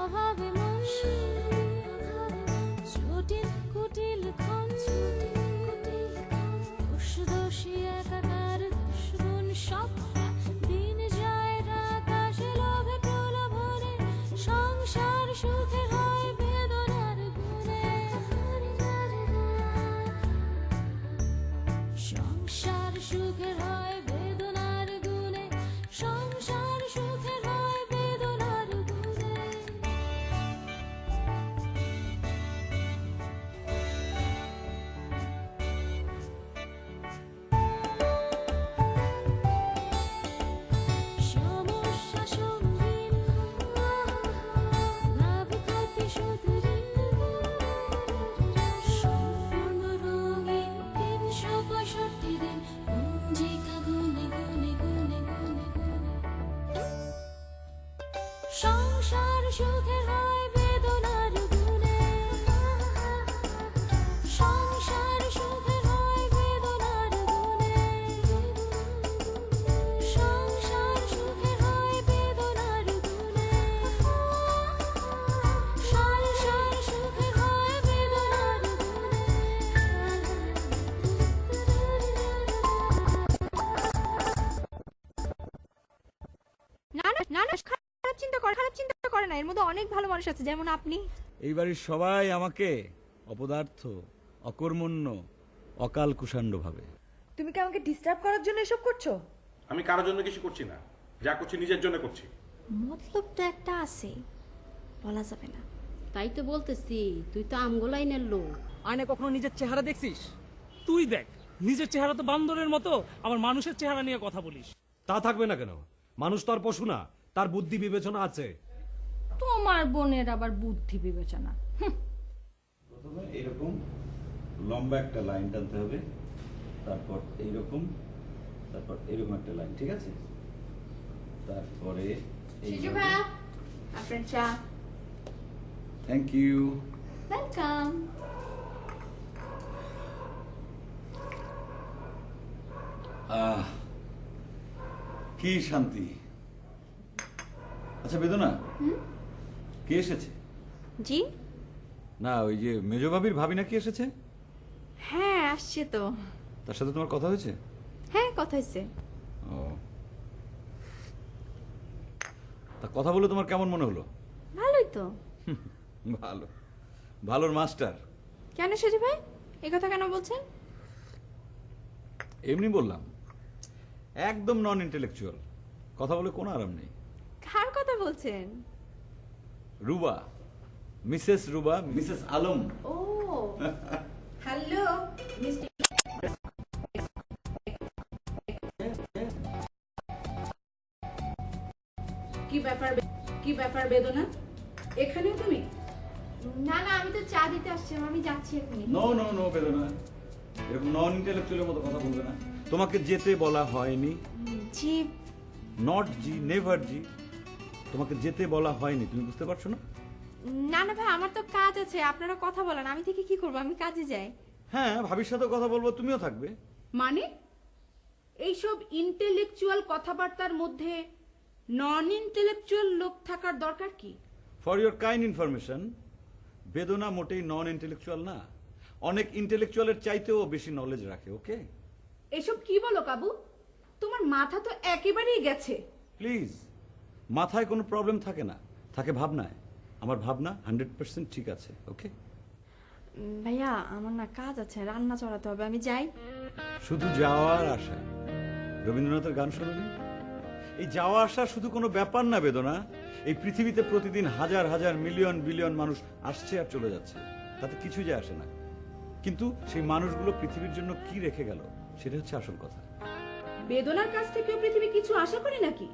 অভাবে মন জটিল কুটিল ক্ষণ দোষ দোষী একাকার দুষ্গুণ সব দিন যায় রাত আসে লোভে প্রলোভনে সংসার সুখের হয় বেদনার গুণে সংসার সুখের হয় বেদনার গুণে সংসার সুখের হয় বেদনার গুণে সমস্যা সঙ্গীন লাভ ক্ষতি শুধু সম্পূর্ণ রঙিন 365 দিন পঞ্জিকা গুনে গুনে গুনে গুনে গুনে সংসার সুখের হয় বেদনার গুণে সংসার সুখের হয় বেদনার গুণে সংসার সুখের হয় বেদনার গুণে সংসার সুখের হয় বেদনার না না না না, খারাপ চিন্তা করে না, এর মধ্যে অনেক ভালো মানুষ আছে যেমন আপনি। এই বাড়ির সবাই আমাকে অপদার্থ, অকর্মণ্য, অকাল কুষাণ্ড ভাবে। তুমি কি আমাকে ডিস্টার্ব করার জন্য এসব করছো? আমি কারোর জন্য কিছু করছি না, যা করছি নিজের জন্য করছি। মতলব তো একটা আছে, বলা যাবে না। তাই তো বলতেছি, তুই তো আমগোলাইনের লোক। আয়নায় কখনো নিজের চেহারা দেখছিস? তুই দেখ, নিজের চেহারা তো বান্দরের মতো, আবার মানুষের চেহারা নিয়ে কথা বলিস। তা থাকবে না কেন? মানুষ তো আর পশু না, তার বুদ্ধি বিবেচনা আছে। তোমার বোনের আবার বুদ্ধি বিবেচনা। প্রথমে এরকম লম্বা একটা লাইন টানতে হবে, তারপর এইরকম, তারপর এরকম একটা লাইন, ঠিক আছে? তারপরে আপনার চা। Thank you. ওয়েলকাম। কি শান্তি। আচ্ছা বেদনা, কে এসেছে? জি? না, ওই যে মেজবাবির ভাবি নাকি এসেছে? হ্যাঁ আসছে তো। তার সাথে তোমার কথা হয়েছে? হ্যাঁ কথা হয়েছে। ও, তা কথা বলে তোমার কেমন মনে হলো? ভালোই তো। ভালো, ভালোর মাস্টার। কেন সুজি ভাই এই কথা কেন বলছেন? এমনি বললাম, একদম নন ইন্টেলেকচুয়াল, কথা বলে কোনো আরাম নেই। কার কথা বলছেন? Ruba, Mrs Ruba, Mrs Alam. ও হ্যালো মিস্টার। কি ব্যাপার বেদনা, এখানে তুমি? না না, আমি তো চা দিতে আসছিলাম, আমি যাচ্ছি এখনই। নো নো নো বেদনা, এরকম নন ইন্টেলেকচুয়ালের মতো কথা বলবে না। তোমাকে যেতে বলা হয়নি। জি। নট জি, নেভার জি। তোমাকে যেতে বলা হয়নি, তুমি বুঝতে পারছো না? না না ভাই, আমার তো কাজ আছে, আপনারা কথা বলেন, আমি থেকে কি করব, আমি কাজে যাই। হ্যাঁ, ভাবির সাথে কথা বলবো, তুমিও থাকবে। মানে এইসব ইন্টেলেকচুয়াল কথাবার্তার মধ্যে নন ইন্টেলেকচুয়াল লোক থাকার দরকার কি? ফর ইউর কাইন্ড ইনফরমেশন, বেদনা মোটেই নন ইন্টেলেকচুয়াল না, অনেক ইন্টেলেকচুয়ালের চাইতেও বেশি নলেজ রাখে। ওকে? এসব কি বলো কাবু, তোমার মাথা তো একেবারেই গেছে। প্লিজ, মাথায় কোনো প্রবলেম থাকে না, থাকে ভাবনায়। আমার ভাবনা 100% ঠিক আছে। ওকে ভাইয়া, আমার না কাজ আছে, রান্না চড়াতে হবে, আমি যাই। শুধু যাওয়ার আশা, রবীন্দ্রনাথের গান শোনোনি? এই যাওয়া আসা শুধু কোনো ব্যাপার না বেদনা। এই পৃথিবীতে প্রতিদিন হাজার হাজার মিলিয়ন বিলিয়ন মানুষ আসছে আর চলে যাচ্ছে, তাতে কিছু যায় আসে না। কিন্তু সেই মানুষগুলো পৃথিবীর জন্য কি রেখে গেল, সেটা হচ্ছে আসল কথা। বেদনার কাছ থেকেও পৃথিবী কিছু আশা করে নাকি?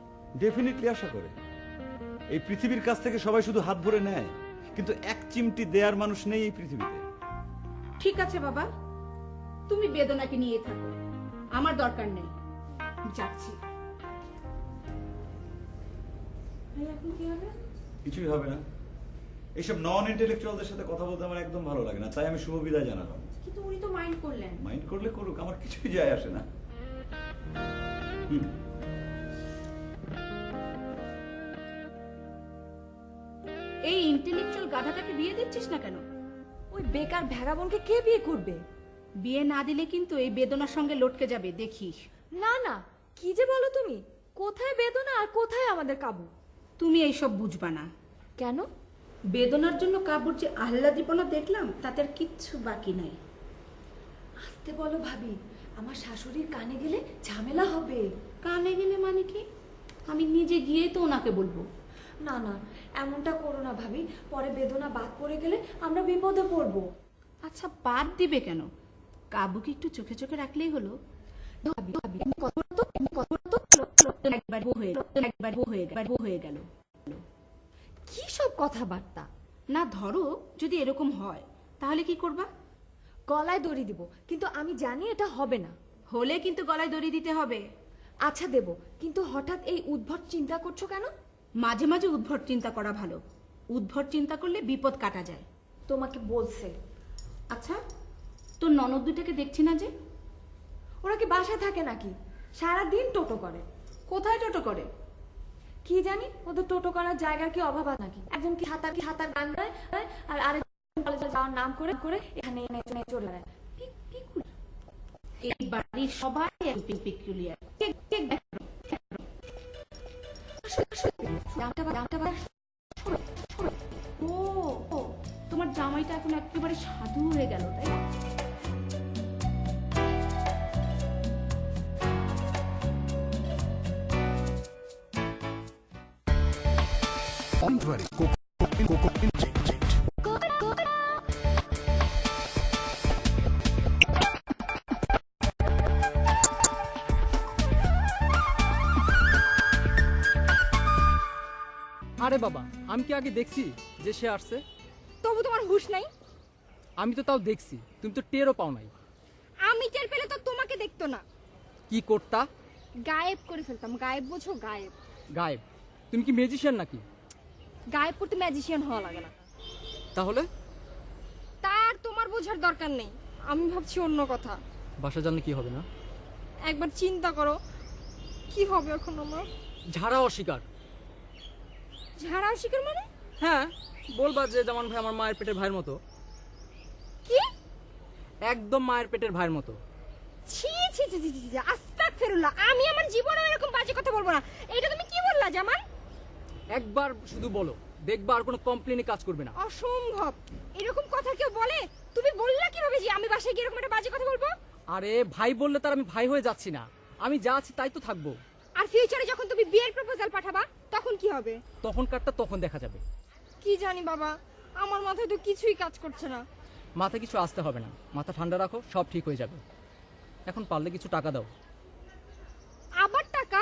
ডেফিনেটলি আশা করে। এই পৃথিবীর কাছ থেকে সবাই শুধু হাত ভরে নেয়, কিন্তু এক চিমটি দেয়ার মানুষ নেই এই পৃথিবীতে। ঠিক আছে বাবা, তুমি বেদনাকে নিয়ে থাকো, আমার দরকার নেই, যাচ্ছি। কিছুই হবে না। এইসব নন ইন্টেলেকচুয়ালদের সাথে কথা বলতে আমার একদম ভালো লাগে না, তাই আমি শুভ বিদায় জানালাম। কিন্তু উনি তো মাইন্ড করলেন। মাইন্ড করলে করুক, আমার কিছুই যায় আসে না। এই ইন্টেলেকচুয়াল গাধাটাকে বিয়ে দিচ্ছিস না কেন? ওই বেকার ভ্যাগাবনকে কে বিয়ে করবে? বিয়ে না দিলে কিন্তু এই বেদনার সঙ্গে লটকে যাবে, দেখিস। না না, কি যে বলো তুমি? কোথায় বেদনা আর কোথায় আমাদের কাবু? তুমি এইসব বুঝবা না। কেন? বেদনার জন্য কাবুর যে আহ্লাদীপনা দেখলাম তাতে আর কিচ্ছু বাকি নাই। আসতে বলো ভাবি, আমার শাশুড়ির কানে গেলে ঝামেলা হবে। কানে গেলে মানে কি? আমি নিজে গিয়ে তো ওনাকে বলবো। না না, এমনটা করো না ভাবি, পরে বেদনা বাদ পড়ে গেলে আমরা বিপদে পড়বো। আচ্ছা, বাদ দিবে কেন? কাবুকে একটু চোখে চোখে রাখলেই হলো। ভাবি ভাবি, একবার বউ হয়ে গেল। কি সব কথাবার্তা? না, ধরো যদি এরকম হয় তাহলে কি করবা? গলায় দড়ি দিব, কিন্তু আমি জানি এটা হবে না। হলে কিন্তু গলায় দড়ি দিতে হবে। আচ্ছা দেব, কিন্তু হঠাৎ এই উদ্ভট চিন্তা করছো কেন? মাঝে মাঝে উদ্ভট চিন্তা করা ভালো। উদ্ভট চিন্তা করলে বিপদ কাটা যায়। তোমাকে বলছে। আচ্ছা, তোর ননদ দুটাকে দেখছি না যে? ওরা কি বাসায় থাকে নাকি? সারাদিন টোটো করে। কোথায় টোটো করে? কি জানি, ওদের টোটো করার জায়গার কি অভাব আছে নাকি? একজন কি হাতার গান গায়, আর আরেক কলেজে যাওয়ার নাম করে করে এখানে এনে চলে যায়। এই বাড়ির সবাই পেকুলিয়ার। ও, তোমার জামাইটা এখন একেবারে সাধু হয়ে গেল, তাই না? আরে বাবা, আমি কি আগে দেখছি যে সে আসছে? তবু তোমার হুঁশ নাই? আমি তো তাও দেখছি, তুমি তো টেরও পাও নাই। আমি টের পেলে তো তোমাকে দেখতো না, কি করতা? গায়েব করে ফেলতাম। গায়েব বোঝো? গায়েব। গায়েব? তুমি কি ম্যাজিশিয়ান নাকি? গায়েব করতে ম্যাজিশিয়ান হওয়া লাগে না। তাহলে তার তোমার বোঝার দরকার নেই। আমি ভাবছি অন্য কথা। বাসা জানলে কি হবে না? একবার চিন্তা করো, কি হবে এখন আমার? ঝাড়া অস্বীকার। ঝাড়াও শিকার মানে? হ্যাঁ, বলবা যে জামান ভাই আমার মায়ের পেটের ভাইয়ের মতো। কি? একদম মায়ের পেটের ভাইয়ের মতো। ছি ছি ছি ছি ছি, আস্তাগফিরুল্লাহ। আমি আমার জীবনে এরকম বাজে কথা বলবো না। এটা তুমি কি বললা জামান? একবার শুধু বলো, দেখবা আর কোনো কমপ্লেনই কাজ করবে না। অসম্ভব, এরকম কথা কেউ বলে? তুমি বললা কিভাবে যে আমি বাসায় গিয়ে এরকম একটা বাজে কথা বলবো? আরে ভাই বললে তার আমি ভাই হয়ে যাচ্ছি না, আমি যা আছি তাই তো থাকবো। আর ফিউচারে যখন তুমি বিয়ের প্রপোজাল পাঠাবা তখন কি হবে? তখন কারটা তখন দেখা যাবে। কি জানি বাবা, আমার মাথায় তো কিছুই কাজ করছে না। মাথা কিছু আসতে হবে না, মাথা ঠান্ডা রাখো, সব ঠিক হয়ে যাবে। এখন পারলে কিছু টাকা দাও। আবার টাকা?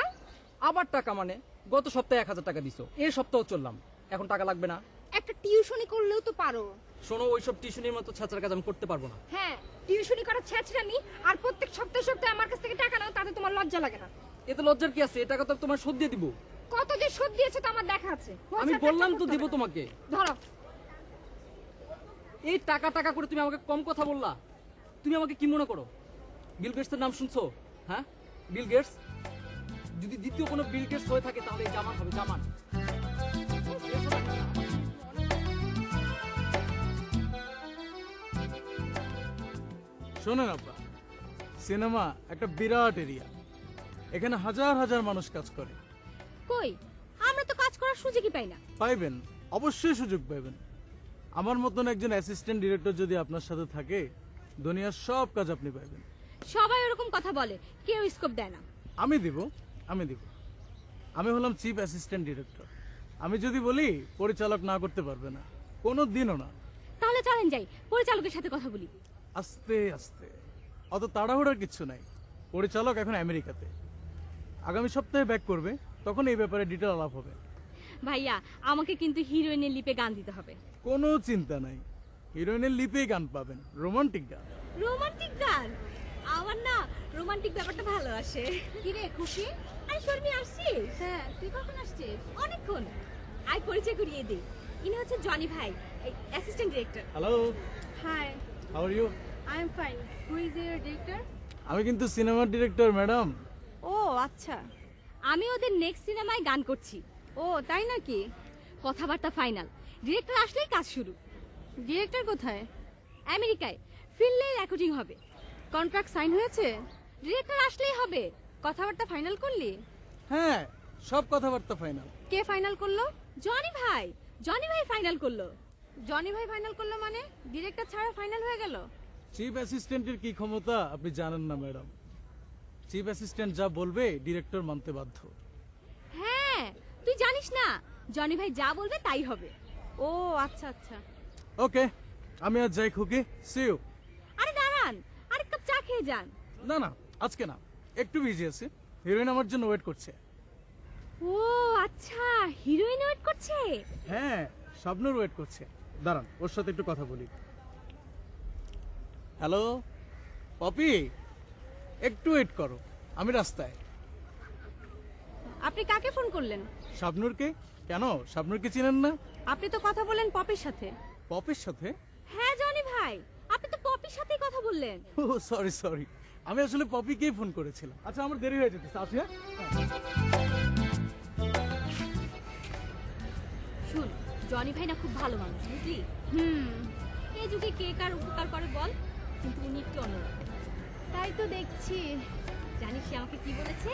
আবার টাকা মানে? গত সপ্তাহে 1000 টাকা দিছো, এই সপ্তাহ চললাম, এখন টাকা লাগবে না? একটা টিউশনি করলেও তো পারো। শোনো, ওইসব টিউশনির মতো ছাত্রের কাজ আমি করতে পারবো না। হ্যাঁ, টিউশনি করা ছেঁচড়ামি, আর প্রত্যেক সপ্তাহে সপ্তাহে আমার কাছ থেকে টাকা নাও, তাতে তোমার লজ্জা লাগে না? এতে লজ্জার কি আছে? এই টাকা তো তোমার শোধ দিয়ে দিব। কত যে শোধ দিয়েছে তো আমার দেখা আছে। আমি বললাম তো দিব তোমাকে। ধরো। এই টাকা টাকা করে তুমি আমাকে কম কথা বললা। তুমি আমাকে কি মনে করো? বিল গেটসের নাম শুনছো? হ্যাঁ, বিল গেটস। যদি দ্বিতীয় কোনো বিল গেটস হয়ে থাকে তাহলে এই জামান হবে, জামান। শোনেন আব্বা, সিনেমা একটা বিরাট এরিয়া, এখানে হাজার হাজার মানুষ কাজ করে। কই, আমরা তো কাজ করার সুযোগই পাই না। পাইবেন, অবশ্যই সুযোগ পাইবেন। আমার মতন একজন অ্যাসিস্ট্যান্ট ডিরেক্টর যদি আপনার সাথে থাকে, দুনিয়ার সব কাজ আপনি পাইবেন। সবাই ওরকম কথা বলে, কেউ স্কোপ দেয় না। আমি দিব। আমি হলাম চিফ অ্যাসিস্ট্যান্ট ডিরেক্টর। আমি যদি বলি, পরিচালক না করতে পারবে না, কোনো দিনও না। তাহলে চলেন যাই, পরিচালকের সাথে কথা বলি। আস্তে আস্তে, অত তাড়াহুড়ার কিচ্ছু নাই। পরিচালক এখন আমেরিকাতে, আগামী সপ্তাহে ব্যাক করবে, তখন এই ব্যাপারে ডিটেল আলাপ হবে। ভাইয়া, আমাকে কিন্তু হিরোইনের লিপে গান দিতে হবে। কোনো চিন্তা নাই, হিরোইনের লিপেই গান পাবেন, রোমান্টিক গান। রোমান্টিক গান? আমার না রোমান্টিক ব্যাপারটা ভালো আসে। কি রে খুশি? আরে শর্মি আসছিস? হ্যাঁ, তুই কখন আসছিস? অনেকক্ষণ। আই পরিচয় করিয়ে দে, ইনি হচ্ছে জনি ভাই, assistant director. Hello, hi, how are you? I am fine. Who is your director? আমি কিন্তু সিনেমার ডিরেক্টর ম্যাডাম। ও আচ্ছা, আমি ওদের নেক্সট সিনেমায় গান করছি। ও তাই নাকি? কথাবার্তা ফাইনাল, ডিরেক্টর আসলেই কাজ শুরু। ডিরেক্টর কোথায়? আমেরিকায়। ফিল্ডে রেকর্ডিং হবে। কন্ট্রাক্ট সাইন হয়েছে? ডিরেক্টর আসলেই হবে। কথাবার্তা ফাইনাল করলি? হ্যাঁ, সব কথাবার্তা ফাইনাল। কে ফাইনাল করলো? জনি ভাই। জনি ভাই ফাইনাল করলো। জনি ভাই ফাইনাল করলো মানে ডিরেক্টর ছাড়া ফাইনাল হয়ে গেল? চিফ অ্যাসিস্ট্যান্টের কি ক্ষমতা আপনি জানেন না ম্যাডাম। চিফ অ্যাসিস্ট্যান্ট যা বলবে ডিরেক্টর মানতে বাধ্য। হ্যাঁ, তুই জানিস না জনি ভাই যা বলবে তাই হবে। ও আচ্ছা আচ্ছা। ওকে, আমি আজ যাই খুকি, সি ইউ। আরে দাঁড়ান, আরেক কাপ চা খেয়ে যান। না না, আজকে না, একটু বিজি আছে। হিরোইন আমার জন্য ওয়েট করছে। ও আচ্ছা, হিরোইন ওয়েট করছে? হ্যাঁ, শাবনূর ওয়েট করছে। দাঁড়ান, ওর সাথে একটু কথা বলি। হ্যালো পপি, একটু ওয়েট করো, আমি রাস্তায়। আপনি কাকে ফোন করলেন? শাবনূরকে। কেন, শাবনূরকে চিনেন না? আপনি তো কথা বলেন পপির সাথে। পপির সাথে? হ্যাঁ জনি ভাই, আপনি তো পপির সাথেই কথা বললেন। ও সরি সরি, আমি আসলে পপিকেই ফোন করেছিলাম। আচ্ছা, আমার দেরি হয়ে যেতেছে, আসি। হ্যাঁ শুন, জনি ভাই না খুব ভালো মানুষ, বুঝলি? এই যুগে কে কার উপকার করে বল, কিন্তু উনি একটু অন্যরকম। তাই তো দেখছি। জানিস সে আমাকে কি বলেছে?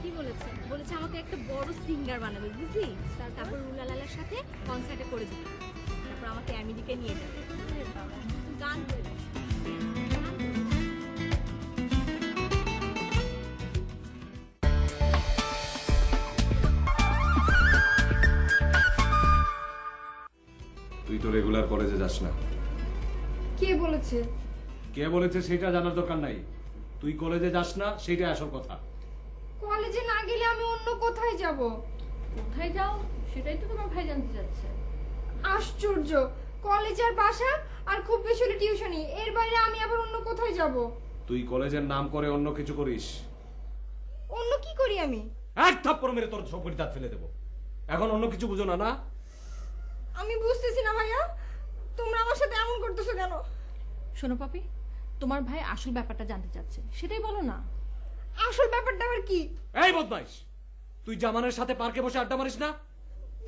কি বলেছে? বলেছে আমাকে একটা বড় সিঙ্গার বানাবে, বুঝলি? তারপর রুলালালার সাথে কনসার্টে করে দিবে, তারপর আমাকে আমেরিকায় নিয়ে যাবে। গান বলবে। তুই তো রেগুলার কলেজে যাস না। কে বলেছে? কে বলেছে সেটা জানার দরকার নাই। তুই কলেজে যাস না সেটাই আসল কথা। কলেজে না গেলে আমি অন্য কোথায় যাব? কোথায় যাও সেটাই তো তোমার ভাই জানতে চাচ্ছে। আশ্চর্য, কলেজ আর বাসা আর খুব বেশি হলে টিউশনি, এর বাইরে আমি আবার অন্য কোথায় যাব? তুই কলেজের নাম করে অন্য কিছু করিস। অন্য কি করি আমি? এক থাপ্পড় মেরে তোর সবগুলি দাঁত ফেলে দেবো। এখন অন্য কিছু বুঝো না? না, আমি বুঝতেছি না ভাইয়া, তোমরা আমার সাথে এমন করতেছো কেন? শোনো পাপি, তোমার ভাই আসল ব্যাপারটা জানতে চাচ্ছে, সেটাই বলো না। আসল ব্যাপারটা আবার কি? এই বদমাইশ, তুই জামানের সাথে পার্কে বসে আড্ডা মারিস না?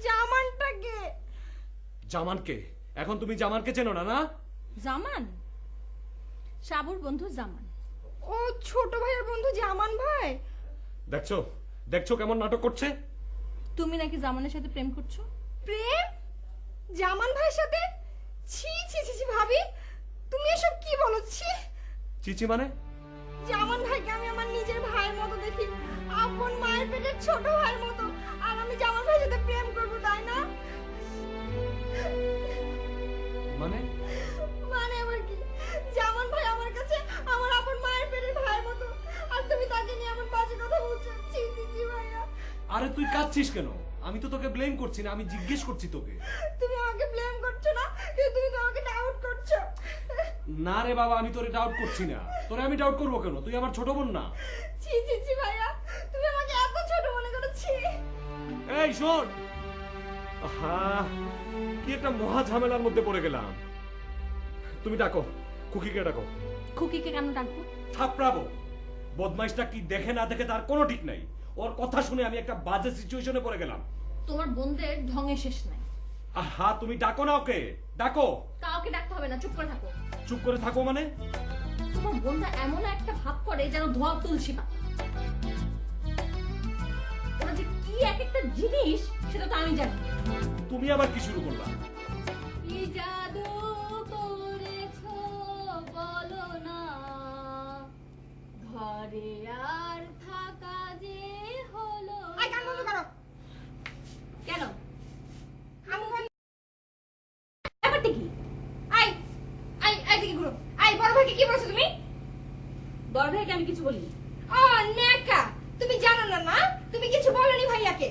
জামানটা কে? জামানকে? এখন তুমি জামানকে চেনো না? না, জামান সাবুর বন্ধু জামান। ও ছোট ভাইয়ের বন্ধু জামান ভাই। দেখছো দেখছো কেমন নাটক করছে? তুমি নাকি জামানের সাথে প্রেম করছো? প্রেম? জামান ভাইয়ের সাথে? ছি ছি ছি ছি, ভাবি তুমি এসব কি বলো? ছি। চিচি মানে? জামান ভাইকে আমি আমার নিজের ভাইয়ের মতো দেখি, আপন মায়ের পেটের ছোট ভাইয়ের মতো, আর আমি জামান ভাইয়ের সাথে প্রেম করবো, তাই না? মানে? মানে আবার কি? জামান ভাই আমার কাছে আমার আপন মায়ের পেটের ভাইয়ের মতো, আর তুমি তাকে নিয়ে আমার বাজে কথা বলছো। ছি ছি ছি ভাইয়া। আরে তুই কাঁদছিস কেন? আমি তো তোকে ব্লেম করছি না, আমি জিজ্ঞেস করছি তোকে। তুমি আমাকে ব্লেম করছো না, কিন্তু তুমি তো আমাকে ডাউট করছো। না রে বাবা, আমি তোরে ডাউট করছি না। তোরে আমি ডাউট করবো কেন? তুই আমার ছোট বোন না? ছি ছি ছি ভাইয়া, তুমি আমাকে এত ছোট মনে করো। ছি। এই শোন, কি একটা মহা ঝামেলার মধ্যে পড়ে গেলাম। তুমি ডাকো, খুকিকে ডাকো। খুকিকে কেন ডাকবো? থাপড়াবো। বদমাইশটা কি দেখে না দেখে তার কোনো ঠিক নাই। ওর কথা শুনে আমি একটা বাজে সিচুয়েশনে পড়ে গেলাম। তোমার বোনদের ঢঙে শেষ নাই। আহা, তুমি ডাকো না ওকে, ডাকো। কাউকে ডাকতে হবে না, চুপ করে থাকো। চুপ করে থাকো মানে? তোমার বোনটা এমন একটা ভাব করে যেন ধোয়া তুলসী পাতা। ওরা যে কি এক একটা জিনিস সেটা তো আমি জানি। তুমি আবার কি শুরু করলা? কি জাদু করেছো বলো না, ঘরে আর থাকা যে হলো। আই কান বন্ধ করো। কেন? আমি ব্যাপারটা কি? আই আই আই দিকে ঘুরো। আই বড় ভাইকে কি বলছো তুমি? বড় ভাইকে আমি কিছু বলিনি। ও নেকা, তুমি জানো না না, তুমি কিছু বলনি ভাইয়াকে।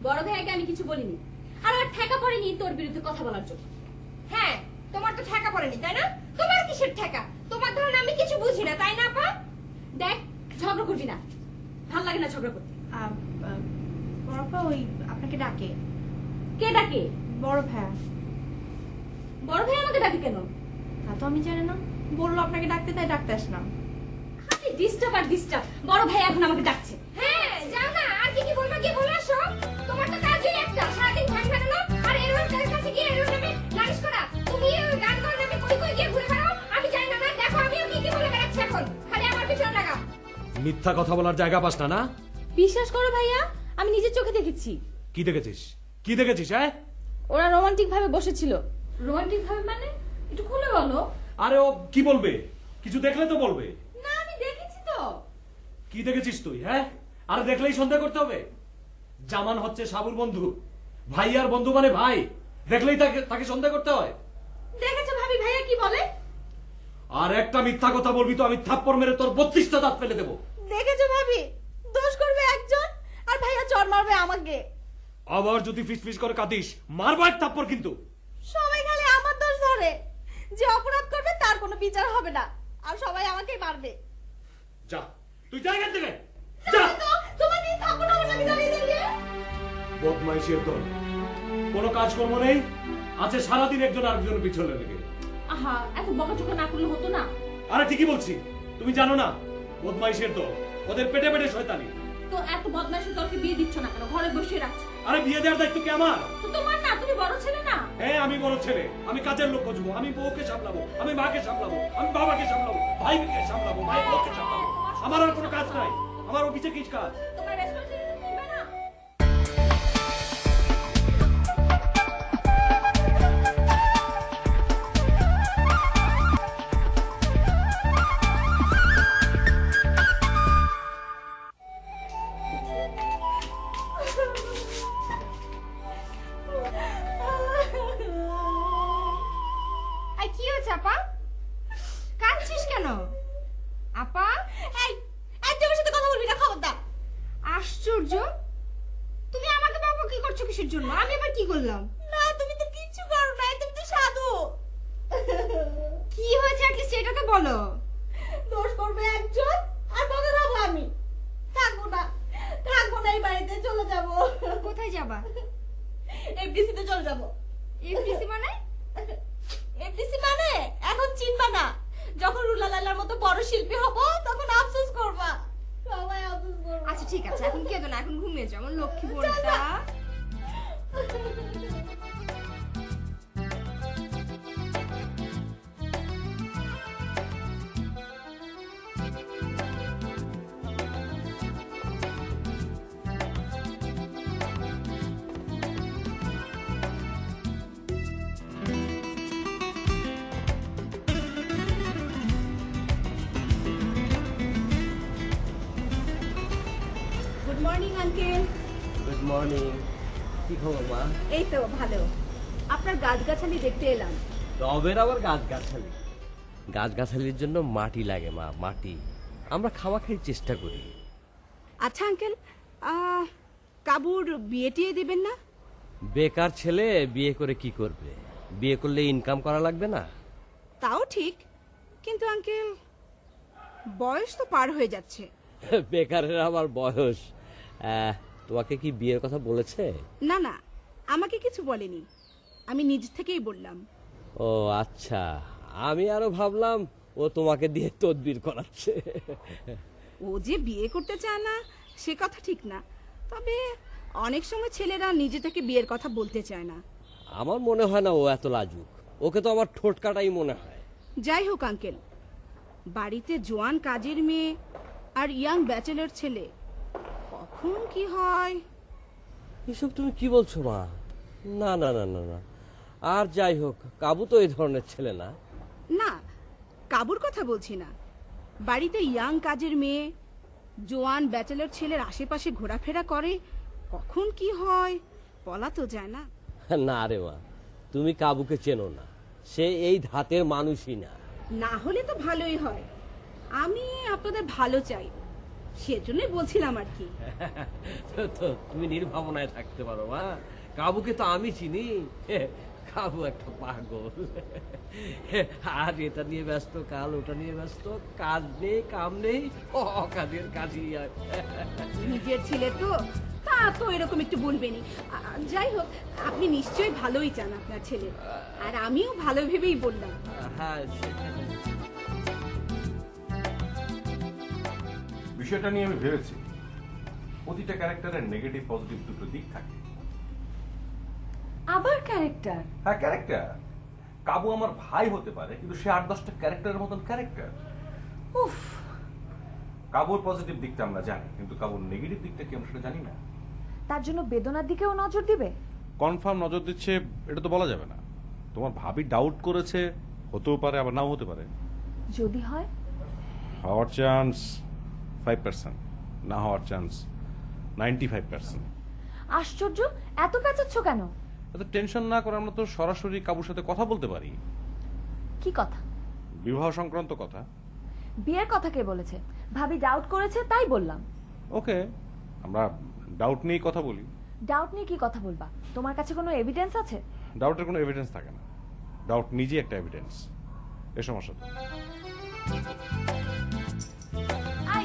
বড় ভাইকে আমি কিছু বলিনি, আর আমার ঠেকা পড়েনি তোর বিরুদ্ধে কথা বলার জন্য। হ্যাঁ, তোমার তো ঠেকা পড়েনি, তাই না? তোমার কিসের ঠেকা? তোমার ধারণা আমি কিছু বুঝি না, তাই না আপা? দেখ, ঝগড়া করবি না, ভাল লাগে না ঝগড়া করতে। বড়পা ওই আপনাকে ডাকে। কে ডাকে? বড় ভাইয়া। বড় ভাই আমাকে ডাকে কেন? তা তো আমি জানি না, বললো আপনাকে ডাকতে, তাই ডাকতে আসলাম। খালি ডিস্টার্ব আর ডিস্টার্ব। বড় ভাই এখন আমাকে ডাকছে। হ্যাঁ, যাও না, আর কি কি বলবা কি বলে আসো। তোমার তো কাজই একটা, সারাদিন ভান ভানানো আর এর কাছে গিয়ে শোন, খালি আমার পিছনে লাগা। মিথ্যা কথা বলার জায়গা পাস না না? বিশ্বাস করো ভাইয়া, আমি নিজের চোখে দেখেছি। কি দেখেছিস? কি দেখেছিস? হ্যাঁ, ওরা রোমান্টিক ভাবে বসেছিল। রোমান্টিক ভাবে মানে? একটু খুলে বলো। আরে ও কি বলবে? কিছু দেখলে তো বলবে। না, আমি দেখেছি তো। কি দেখেছিস তুই? হ্যাঁ, আর দেখলেই সন্দেহ করতে হবে? জামান হচ্ছে সাবুর বন্ধু, ভাই আর বন্ধু মানে ভাই, দেখলেই তাকে সন্দেহ করতে হয়? দেখেছো ভাবি ভাইয়া কি বলে? আর একটা মিথ্যা কথা বলবি তো আমি থাপ্পড় মেরে তোর 32টা দাঁত ফেলে দেবো। দেখেছো ভাবি, দোষ করবে একজন আর ভাইয়া চড় মারবে আমাকে। আবার যদি ফিস করে কাঁদিস মারবো এক থাপ্পড় কিন্তু। সবাই খালি আমার দোষ ধরে, যে অপরাধ করবে তার কোনো বিচার হবে না, আর সবাই আমাকেই মারবে। যা, তুই যা এখান থেকে, যা। তোমাকে থাপ্পড় হবে নাকি দাঁড়িয়ে দাঁড়িয়ে? বদমাইশের দল, কোনো কাজকর্ম নেই, আছে সারাদিন একজন আরেকজনের পিছনে লেগে। আহা, এত বকাঝকা না করলে হতো না? আরে ঠিকই বলছি, তুমি জানো না বদমাইশের দল, ওদের পেটে পেটে শয়তানি। তো এত বদমাইশের দলকে বিয়ে দিচ্ছ না কেন? ঘরে বসে রাখছো। আরে বিয়ে দেওয়ার দায়িত্ব কি আমার? তো তোমার না, তুমি বড় ছেলে না? হ্যাঁ, আমি বড় ছেলে, আমি কাজের লোক খুঁজবো, আমি বউকে সামলাবো, আমি মাকে সামলাবো, আমি বাবাকে সামলাবো, ভাইকে সামলাবো, ভাই বউকে সামলাবো। আমার আর কোনো কাজ নাই, আমার অফিসে কি কাজ? তোমার রেসপন্সিবিলিটি নিবে না? এই কি হয়েছে আপা? কাঁদছিস কেন? আপা, এই একজনের সাথে কথা বলবি না, খবরদার। আশ্চর্য, তুমি আমাকে বকাবকি করছো কিসের জন্য? আমি আবার কি করলাম? না, তুমি তো কিচ্ছু করো না, তুমি তো সাধু। কি হয়েছে অ্যাটলিস্ট এটা তো বলো। দোষ করবে একজন আর বদল হবো আমি। থাকবো না, থাকবো না এই বাড়িতে, চলে যাবো। কোথায় যাবা? এফডিসি তে চলে যাবো। এফডিসি মানে? এফডিসি মানে এখন চিনবা না, যখন রুলা লালার মতো বড় শিল্পী হব তখন আফসোস করবা, সবাই আফসোস করবে। আচ্ছা ঠিক আছে, এখন কেঁদো না, এখন ঘুমিয়ে যাও আমার লক্ষ্মী বোনটা। Good morning uncle. Good morning. কি খবর মা? এই তো ভালো। আপনার গাছগাছালি দেখতে এলাম। টবের আবার গাছগাছালি? গাছগাছালির জন্য মাটি লাগে মা, মাটি। আমরা খাওয়াখাই চেষ্টা করি। আচ্ছা আঙ্কেল, কাবুর বিয়ে টিয়ে দিবেন না? বেকার ছেলে বিয়ে করে কি করবে? বিয়ে করলে ইনকাম করা লাগবে না? তাও ঠিক, কিন্তু আঙ্কেল বয়স তো পার হয়ে যাচ্ছে। বেকারের আবার বয়স? তোমাকে কি বিয়ের কথা বলেছে? না না, আমাকে কিছু বলেনি, আমি নিজ থেকেই বললাম। ও আচ্ছা, আমি আরো ভাবলাম ও তোমাকে দিয়ে তদবির করাচ্ছে। ও যে বিয়ে করতে চায় না সে কথা ঠিক না, তবে অনেক সময় ছেলেরা নিজে থেকে বিয়ের কথা বলতে চায় না। আমার মনে হয় না ও এত লাজুক, ওকে তো আমার ঠোঁট কাটাই মনে হয়। যাই হোক আঙ্কেল, বাড়িতে জোয়ান কাজের মেয়ে আর ইয়াং ব্যাচেলর ছেলে, কখন কি হয়। এসব তুমি কি বলছো মা? না না না না না, আর যাই হোক কাবু তো এই ধরনের ছেলে না। না, কাবুর কথা বলছি না, বাড়িতে ইয়াং কাজের মেয়ে জোয়ান ব্যাচেলর ছেলের আশেপাশে ঘোরাফেরা করে, কখন কি হয় বলা তো যায় না। না রে মা, তুমি কাবুকে চেনো না, সে এই ধাতের মানুষই না। না হলে তো ভালোই হয়, আমি আপনাদের ভালো চাই, সেজন্যই বলছিলাম আর কি। তো তুমি নির্ভাবনায় থাকতে পারো মা, কাবুকে তো আমি চিনি। কাবু একটা পাগল, আর এটা নিয়ে ব্যস্ত, কাল ওটা নিয়ে ব্যস্ত, কাজ নেই কাম নেই, অকাজের কাজই। নিজের ছেলে তো, তা তো এরকম একটু বলবেনি। যাই হোক, আপনি নিশ্চয়ই ভালোই চান আপনার ছেলে, আর আমিও ভালো ভেবেই বললাম। হ্যাঁ, বিষয়টা নিয়ে আমি ভেবেছি, প্রতিটা ক্যারেক্টারের নেগেটিভ পজিটিভ দুটো দিক থাকে। আবার ক্যারেক্টার? হ্যাঁ, ক্যারেক্টার। কাবু আমার ভাই হতে পারে, কিন্তু সে 8-10টা ক্যারেক্টারের মতন ক্যারেক্টার। উফ, কাবুর পজিটিভ দিকটা আমরা জানি, কিন্তু কাবুর নেগেটিভ দিকটা কি আমরা সেটা জানি না। তার জন্য বেদনার দিকেও নজর দিবে? কনফার্ম নজর দিচ্ছে এটা তো বলা যাবে না। তোমার ভাবি ডাউট করেছে, হতেও পারে আবার নাও হতে পারে। যদি হয়? হওয়ার চান্স 5%, না হওয়ার চান্স 95%। আশ্চর্য, এত পেঁচাচ্ছ কেন? এত টেনশন না করে আমরা তো সরাসরি কাবুর সাথে কথা বলতে পারি। কি কথা? বিবাহ সংক্রান্ত কথা। বিয়ের কথা কে বলেছে? ভাবি ডাউট করেছে তাই বললাম। ওকে, আমরা ডাউট নিয়েই কথা বলি। ডাউট নিয়ে কি কথা বলবা? তোমার কাছে কোনো এভিডেন্স আছে? ডাউটের কোনো এভিডেন্স থাকে না, ডাউট নিজেই একটা এভিডেন্স। এ সমস্যা তো। আই,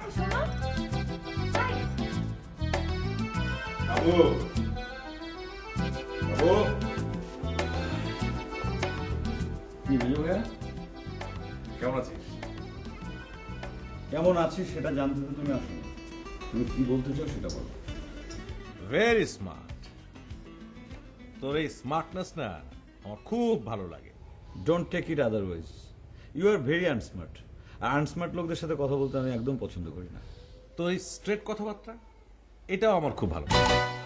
আই শোনো, আই। বাবু, বাবু, কি বিজু ভাইয়া, কেমন আছিস? কেমন আছিস সেটা জানতে তো তুমি আসো। তুমি কি বলতে চাও সেটা বলো। Very smart. তোর এই স্মার্টনেস না আমার খুব ভালো লাগে। Don't take it otherwise. You are very unsmart. আর আনস্মার্ট লোকদের সাথে কথা বলতে আমি একদম পছন্দ করি না। তোর এই স্ট্রেট কথাবার্তা এটাও আমার খুব ভালো লাগে।